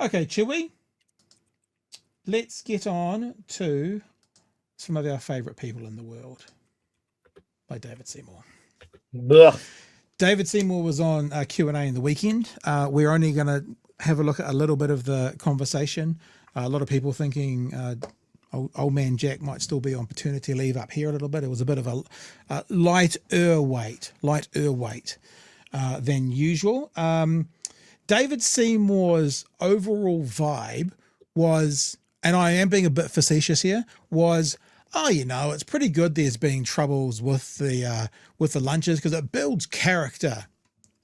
Okay, Chewie, let's get on to some of our favourite people in the world by David Seymour. Ugh. David Seymour was on Q&A in the weekend. We're only going to have a look at a little bit of the conversation. A lot of people thinking old man Jack might still be on paternity leave up here a little bit. It was a bit of a lighter weight than usual. David Seymour's overall vibe was, and I am being a bit facetious here, was, oh, you know, it's pretty good there's been troubles with the lunches because it builds character.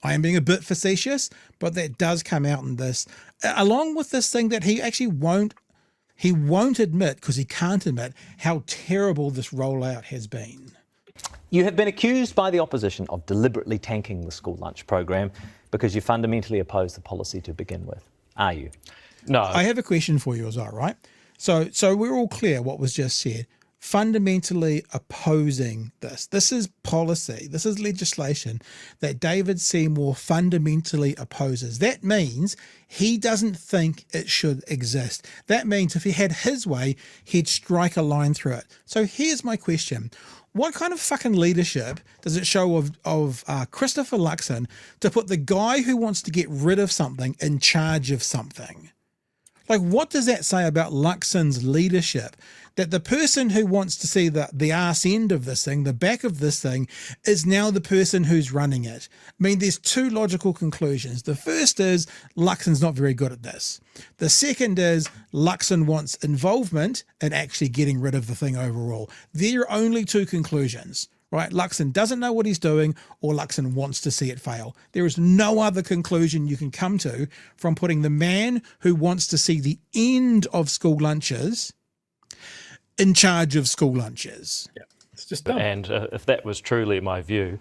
I am being a bit facetious, but that does come out in this, along with this thing that he actually won't admit, because he can't admit how terrible this rollout has been. You have been accused by the opposition of deliberately tanking the school lunch program because you fundamentally oppose the policy to begin with. Are you? No. I have a question for you as well, right? So we're all clear what was just said. Fundamentally opposing this. This is policy. This is legislation that David Seymour fundamentally opposes. That means he doesn't think it should exist. That means if he had his way, he'd strike a line through it. So here's my question. What kind of fucking leadership does it show of Christopher Luxon to put the guy who wants to get rid of something in charge of something? Like, what does that say about Luxon's leadership? That the person who wants to see the arse end of this thing, the back of this thing, is now the person who's running it. I mean, there's two logical conclusions. The first is Luxon's not very good at this. The second is Luxon wants involvement in actually getting rid of the thing overall. There are only two conclusions, right? Luxon doesn't know what he's doing, or Luxon wants to see it fail. There is no other conclusion you can come to from putting the man who wants to see the end of school lunches in charge of school lunches. Yeah, it's just dumb. And if that was truly my view,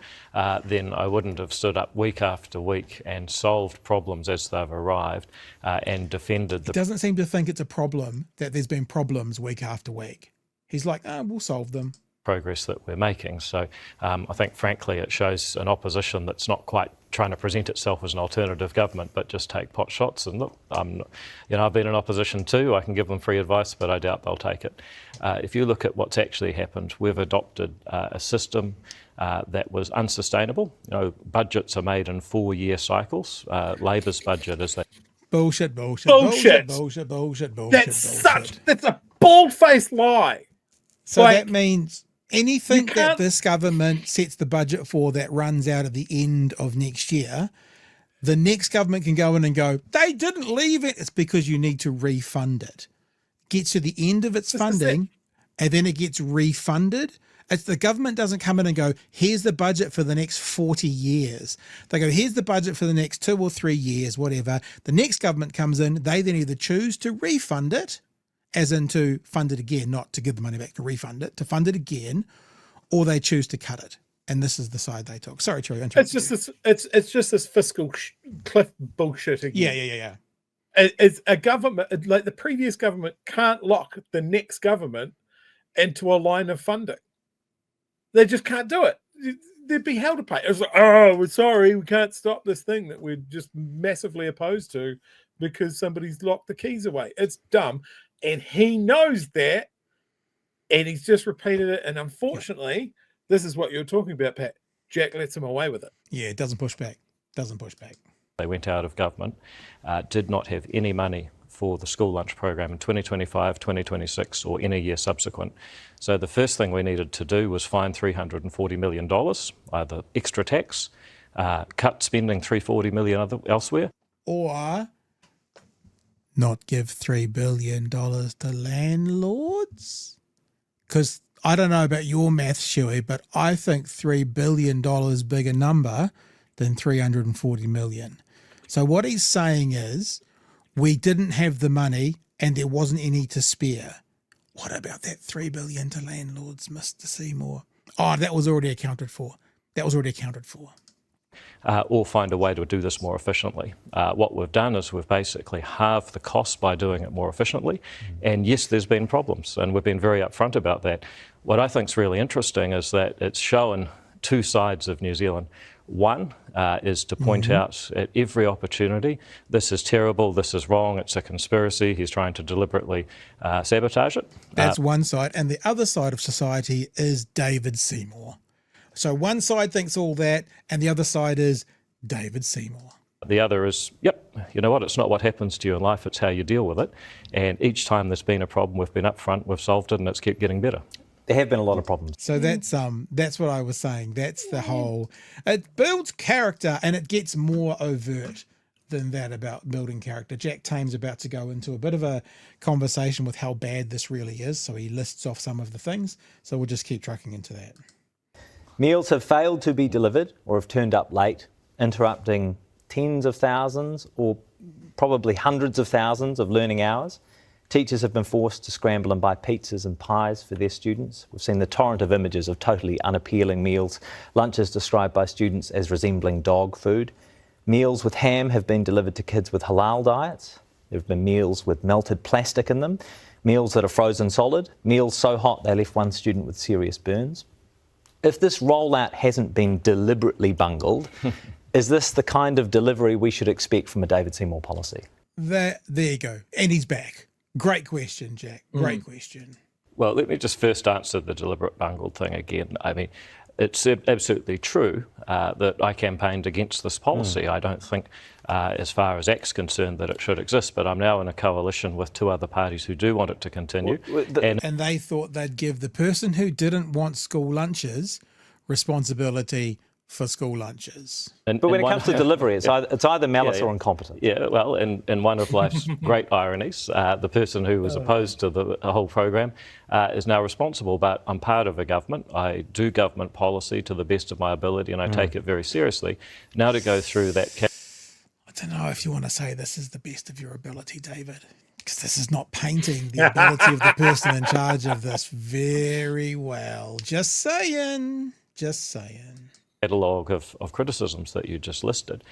then I wouldn't have stood up week after week and solved problems as they've arrived and defended the... He doesn't seem to think it's a problem that there's been problems week after week. He's like, we'll solve them. progress that we're making. So I think, frankly, it shows an opposition that's not quite trying to present itself as an alternative government, but just take pot shots. And look, I've been in opposition too. I can give them free advice, but I doubt they'll take it. If you look at what's actually happened, we've adopted a system that was unsustainable. Budgets are made in 4-year cycles. Labor's budget is that. Bullshit. That's a bald-faced lie. So that means anything that this government sets the budget for that runs out at the end of next year, the next government can go in and go, they didn't leave it. It's because you need to refund it. Gets to the end of its funding and then it gets refunded. It's the government doesn't come in and go, here's the budget for the next 40 years. They go, here's the budget for the next 2 or 3 years, whatever. The next government comes in, they then either choose to refund it, as in to fund it again, not to give the money back, to refund it, to fund it again, or they choose to cut it. And this is the side they took. Sorry, Chewie. It's just this fiscal cliff bullshit again. Yeah. It's a government, like the previous government, can't lock the next government into a line of funding. They just can't do it. They'd be held to pay. It was like, we're sorry, we can't stop this thing that we're just massively opposed to because somebody's locked the keys away. It's dumb. And he knows that, and he's just repeated it. And unfortunately, this is what you're talking about, Pat. Jack lets him away with it. Yeah, it doesn't push back. They went out of government, did not have any money for the school lunch program in 2025, 2026, or any year subsequent. So the first thing we needed to do was find $340 million, either extra tax, cut spending $340 million elsewhere, or not give $3 billion to landlords? Because I don't know about your math, Chewie, but I think $3 billion bigger number than 340 million. So what he's saying is we didn't have the money and there wasn't any to spare. What about that $3 billion to landlords, Mr. Seymour? Oh, that was already accounted for. Or find a way to do this more efficiently. What we've done is we've basically halved the cost by doing it more efficiently. And yes, there's been problems, and we've been very upfront about that. What I think is really interesting is that it's shown two sides of New Zealand. One is to point out at every opportunity, this is terrible, this is wrong, it's a conspiracy, he's trying to deliberately sabotage it. That's one side. And the other side of society is David Seymour. So one side thinks all that, and the other side is David Seymour. The other is, yep, you know what, it's not what happens to you in life, it's how you deal with it. And each time there's been a problem, we've been upfront, we've solved it, and it's kept getting better. There have been a lot of problems. So that's what I was saying. That's the whole, it builds character, and it gets more overt than that about building character. Jack Tame's about to go into a bit of a conversation with how bad this really is. So he lists off some of the things. So we'll just keep trucking into that. Meals have failed to be delivered or have turned up late, interrupting tens of thousands or probably hundreds of thousands of learning hours. Teachers have been forced to scramble and buy pizzas and pies for their students. We've seen the torrent of images of totally unappealing meals, lunches described by students as resembling dog food. Meals with ham have been delivered to kids with halal diets. There have been meals with melted plastic in them, meals that are frozen solid, meals so hot they left one student with serious burns. If this rollout hasn't been deliberately bungled, is this the kind of delivery we should expect from a David Seymour policy? There you go. And he's back. Great question, Jack. Great question. Well, let me just first answer the deliberate bungled thing again. I mean, it's absolutely true that I campaigned against this policy. I don't think, as far as ACT's concerned, that it should exist, but I'm now in a coalition with two other parties who do want it to continue. And they thought they'd give the person who didn't want school lunches responsibility for school lunches. But when it comes to delivery, it's either malice or incompetence. Yeah, well, in one of life's great ironies, the person who was opposed to the whole program is now responsible. But I'm part of a government. I do government policy to the best of my ability, and I take it very seriously. Now to go through that... I don't know if you want to say this is the best of your ability, David, because this is not painting the ability of the person in charge of this very well. Just saying. Just saying. Catalogue of criticisms that you just listed.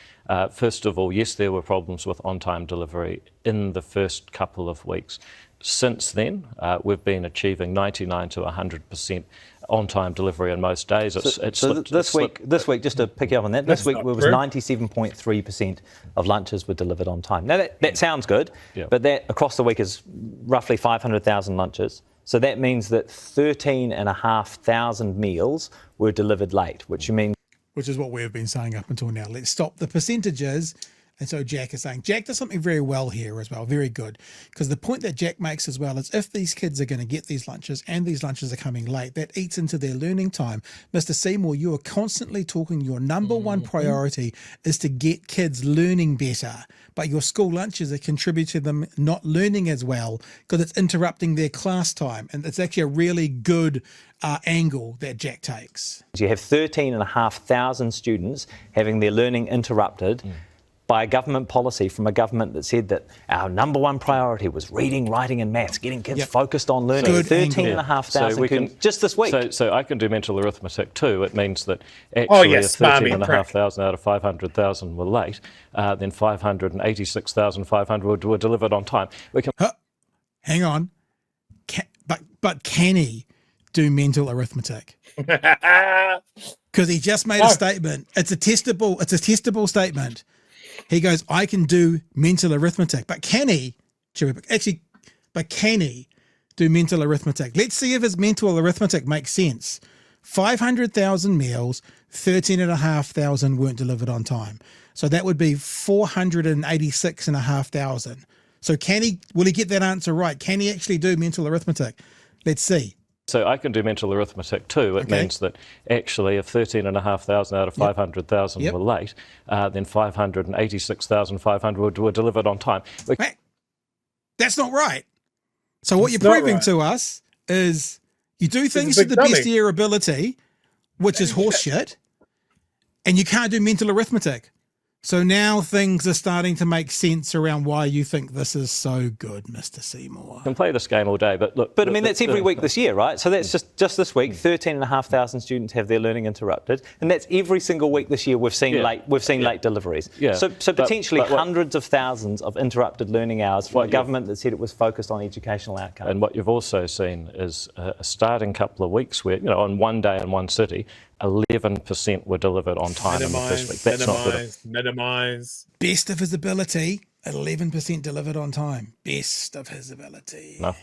First of all, yes, there were problems with on-time delivery in the first couple of weeks. Since then, we've been achieving 99 to 100% on-time delivery on most days. This week, just to pick you up on that, this week it was 97.3% of lunches were delivered on time. Now that sounds good, but that across the week is roughly 500,000 lunches. So that means that 13,500 meals were delivered late, which is what we've been saying up until now. Let's stop the percentages. And so Jack is saying, Jack does something very well here as well, very good. Because the point that Jack makes as well is if these kids are going to get these lunches and these lunches are coming late, that eats into their learning time. Mr. Seymour, you are constantly talking your number one priority is to get kids learning better. But your school lunches are contributing to them not learning as well because it's interrupting their class time. And it's actually a really good angle that Jack takes. You have 13,500 students having their learning interrupted by a government policy from a government that said that our number one priority was reading, writing and maths, getting kids focused on learning. 13,500 just this week. So I can do mental arithmetic too. It means that actually if 13,500 out of 500,000 were late, then 586,500 were delivered on time. Hang on. But can he do mental arithmetic? Because he just made a statement. It's a testable statement. He goes, I can do mental arithmetic, but can he? But can he do mental arithmetic? Let's see if his mental arithmetic makes sense. 500,000 meals, 13,500 weren't delivered on time. So that would be 486,500. So will he get that answer right? Can he actually do mental arithmetic? Let's see. So I can do mental arithmetic too. It means that actually if 13,500 out of 500,000 were late, then 586,500 were delivered on time. That's not right. So what you're proving to us is you do things to the best of your ability, which is horseshit, and you can't do mental arithmetic. So now things are starting to make sense around why you think this is so good, Mr. Seymour. I can play this game all day, but look... But I mean, that's every week this year, right? So that's just this week, 13,500 students have their learning interrupted, and that's every single week this year we've seen late deliveries. Yeah. So potentially hundreds of thousands of interrupted learning hours from a government that said it was focused on educational outcomes. And what you've also seen is a starting couple of weeks where, on one day in one city, 11% were delivered on time in the first week. That's not good. Minimize. Best of his ability, 11% delivered on time. Best of his ability. Enough.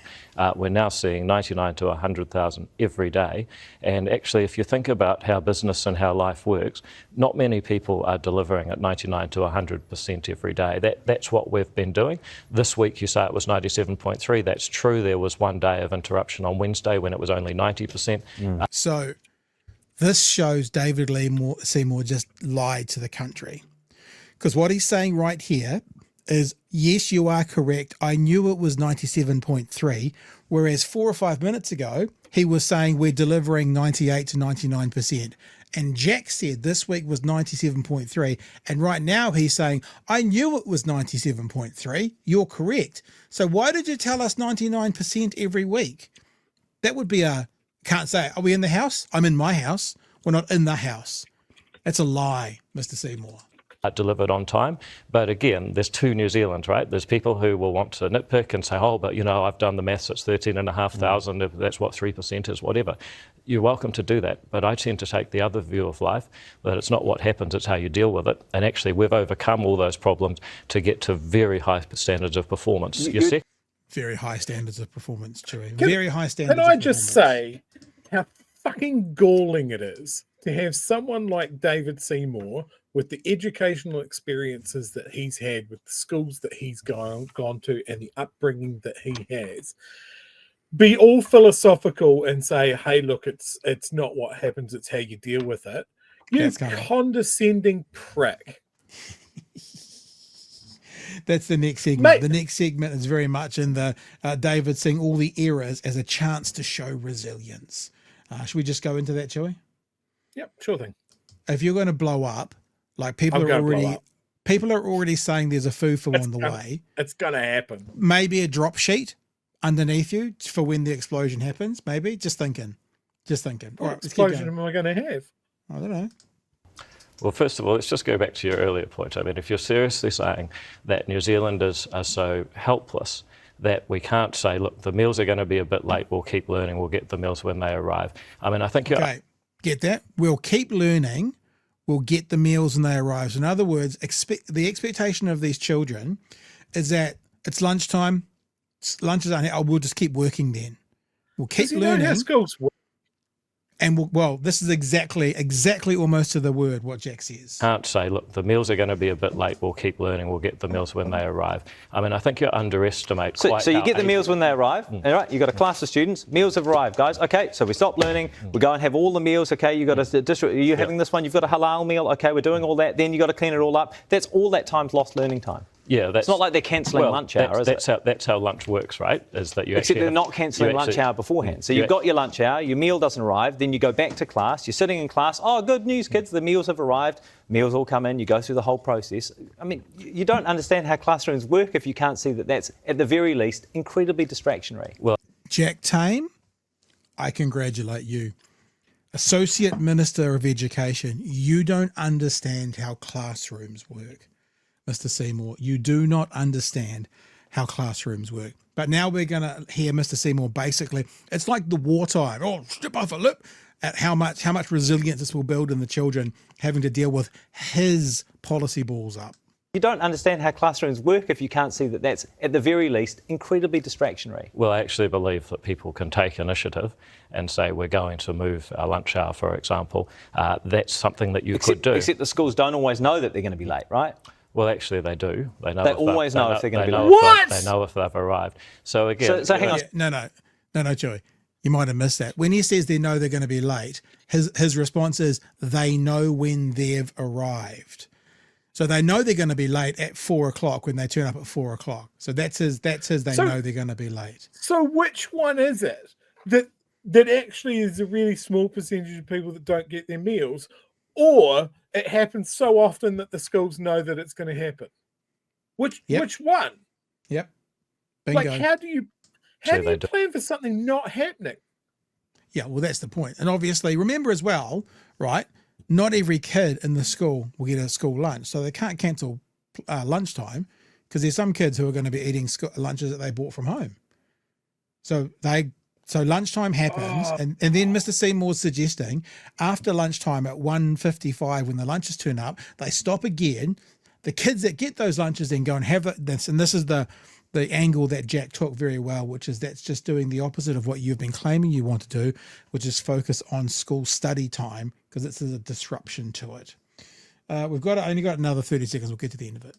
We're now seeing 99 to 100,000 every day. And actually, if you think about how business and how life works, not many people are delivering at 99 to 100% every day. That's what we've been doing. This week, you say it was 97.3. That's true. There was one day of interruption on Wednesday when it was only 90%. So this shows David Seymour just lied to the country. Because what he's saying right here is, yes, you are correct. I knew it was 97.3, whereas 4 or 5 minutes ago, he was saying we're delivering 98 to 99%. And Jack said this week was 97.3. And right now he's saying, I knew it was 97.3. You're correct. So why did you tell us 99% every week? That would be can't say, are we in the house? I'm in my house. We're not in the house. That's a lie, Mr. Seymour. Delivered on time. But again, there's two New Zealands, right? There's people who will want to nitpick and say, oh, but I've done the maths, it's 13,500, that's what 3% is, whatever. You're welcome to do that. But I tend to take the other view of life, that it's not what happens, it's how you deal with it. And actually, we've overcome all those problems to get to very high standards of performance. You see? Very high standards of performance, Chewie. Very high standards. Can I just say how fucking galling it is to have someone like David Seymour, with the educational experiences that he's had, with the schools that he's gone to, and the upbringing that he has, be all philosophical and say, hey, look, it's not what happens, it's how you deal with it. You condescending prick. That's the next segment. Mate, the next segment is very much in the David seeing all the errors as a chance to show resilience. Should we just go into that, Chewie? Yep, sure thing. If you're going to blow up, like people are already saying there's a foo-foo on the way. It's going to happen. Maybe a drop sheet underneath you for when the explosion happens. Maybe just thinking. What explosion am I going to have? I don't know. Well, first of all, let's just go back to your earlier point. I mean, if you're seriously saying that New Zealanders are so helpless that we can't say, look, the meals are going to be a bit late, we'll keep learning, we'll get the meals when they arrive. I mean, I think you're... Okay, get that? We'll keep learning, we'll get the meals when they arrive. So in other words, the expectation of these children is that it's lunchtime, lunch is on here, we'll just keep working then. We'll keep learning. How schools work? And this is exactly almost to the word what Jack says. Can't say, look, the meals are going to be a bit late, we'll keep learning, we'll get the meals when they arrive. I mean, I think you underestimate So you get the meals when they arrive, all right, you've got a class of students, meals have arrived, guys, okay, so we stop learning, we go and have all the meals, okay, you've got you're having this one, you've got a halal meal, okay, we're doing all that, then you've got to clean it all up. That's all that time's lost learning time. Yeah, it's not like they're cancelling lunch hour, is it? That's how lunch works, right? Is that you Except they're not cancelling lunch hour beforehand. So you've got your lunch hour, your meal doesn't arrive, then you go back to class, you're sitting in class, oh, good news, kids, the meals have arrived, meals all come in, you go through the whole process. I mean, you don't understand how classrooms work if you can't see that that's, at the very least, incredibly distractionary. Well, Jack Tame, I congratulate you. Associate Minister of Education, you don't understand how classrooms work. Mr. Seymour, you do not understand how classrooms work. But now we're going to hear Mr. Seymour basically, it's like the wartime, strip off a lip, at how much resilience this will build in the children having to deal with his policy balls up. You don't understand how classrooms work if you can't see that that's, at the very least, incredibly distractionary. Well, I actually believe that people can take initiative and say we're going to move our lunch hour, for example. That's something that you could do. Except the schools don't always know that they're going to be late, right? Well, actually, they do. They know. They always know if they're going to be late. What? They know if they've arrived. So again, So hang on. No, Chewie. You might have missed that. When he says they know they're going to be late, his response is they know when they've arrived. So they know they're going to be late at 4 o'clock when they turn up at 4 o'clock. So that's his they know they're going to be late. So which one is it that actually is a really small percentage of people that don't get their meals, or it happens so often that the schools know that it's going to happen? Which one? Yep. Bingo. Like, how do you plan for something not happening? Yeah, well, that's the point. And obviously, remember as well, right, not every kid in the school will get a school lunch. So they can't cancel lunchtime because there's some kids who are going to be eating lunches that they bought from home. So they So lunchtime happens, and then Mr. Seymour's suggesting after lunchtime at 1:55 when the lunches turn up, they stop again. The kids that get those lunches then go and have this, and this is the angle that Jack took very well, which is that's just doing the opposite of what you've been claiming you want to do, which is focus on school study time, because it's a disruption to it. We've only got another 30 seconds. We'll get to the end of it.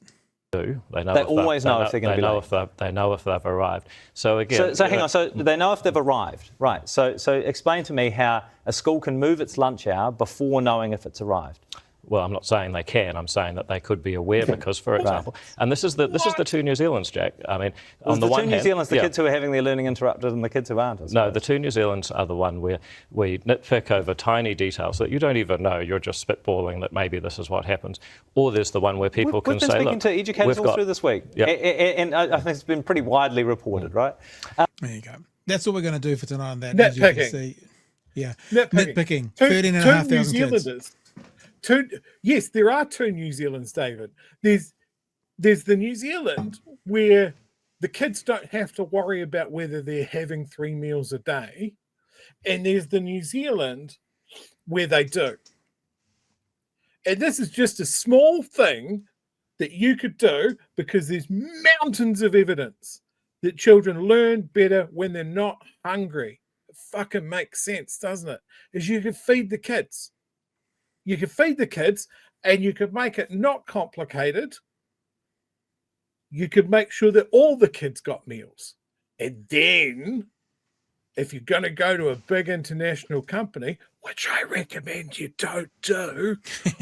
They always know if they're going to be late. They know if they've arrived. So again, so hang on. So they know if they've arrived, right? So explain to me how a school can move its lunch hour before knowing if it's arrived. Well, I'm not saying they can. I'm saying that they could be aware because, for example, and this is the two New Zealands, Jack. I mean, on the one hand, New Zealands, the kids who are having their learning interrupted and the kids who aren't. No, the two New Zealands are the one where we nitpick over tiny details that you don't even know. You're just spitballing that maybe this is what happens. Or there's the one where people can say, we've been speaking to educators all through this week, and I think it's been pretty widely reported, right? There you go. That's what we're going to do for tonight on that. Nitpicking. Yeah, nitpicking. 13,500 kids. Yes, there are two New Zealands, David. There's the New Zealand where the kids don't have to worry about whether they're having 3 meals a day, and there's the New Zealand where they do. And this is just a small thing that you could do because there's mountains of evidence that children learn better when they're not hungry. It fucking makes sense, doesn't it? Is you could feed the kids. You could feed the kids, and you could make it not complicated. You could make sure that all the kids got meals. And then, if you're going to go to a big international company, which I recommend you don't do,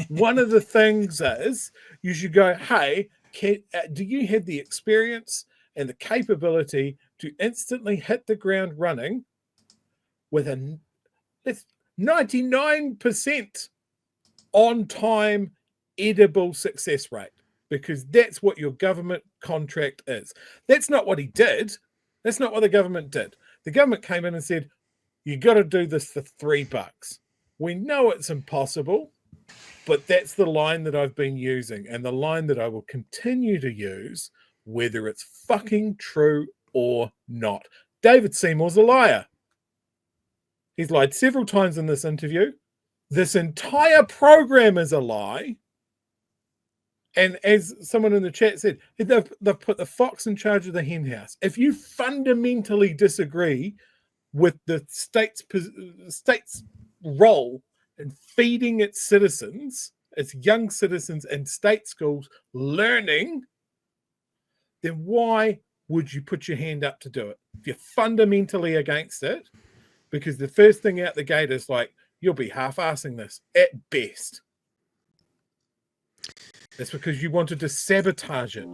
one of the things is you should go, hey, do you have the experience and the capability to instantly hit the ground running with a 99% on-time edible success rate? Because that's what your government contract is. That's not what he did. That's not what the government did. The government came in and said, you got to do this for $3. We know it's impossible, but that's the line that I've been using, and the line that I will continue to use, whether it's fucking true or not. David Seymour's a liar. He's lied several times in this interview. This entire program is a lie. And as someone in the chat said, they've put the fox in charge of the hen house. If you fundamentally disagree with the state's role in feeding its citizens, its young citizens in state schools, learning, then why would you put your hand up to do it? If you're fundamentally against it, because the first thing out the gate is like, you'll be half-assing this at best. That's because you wanted to sabotage it.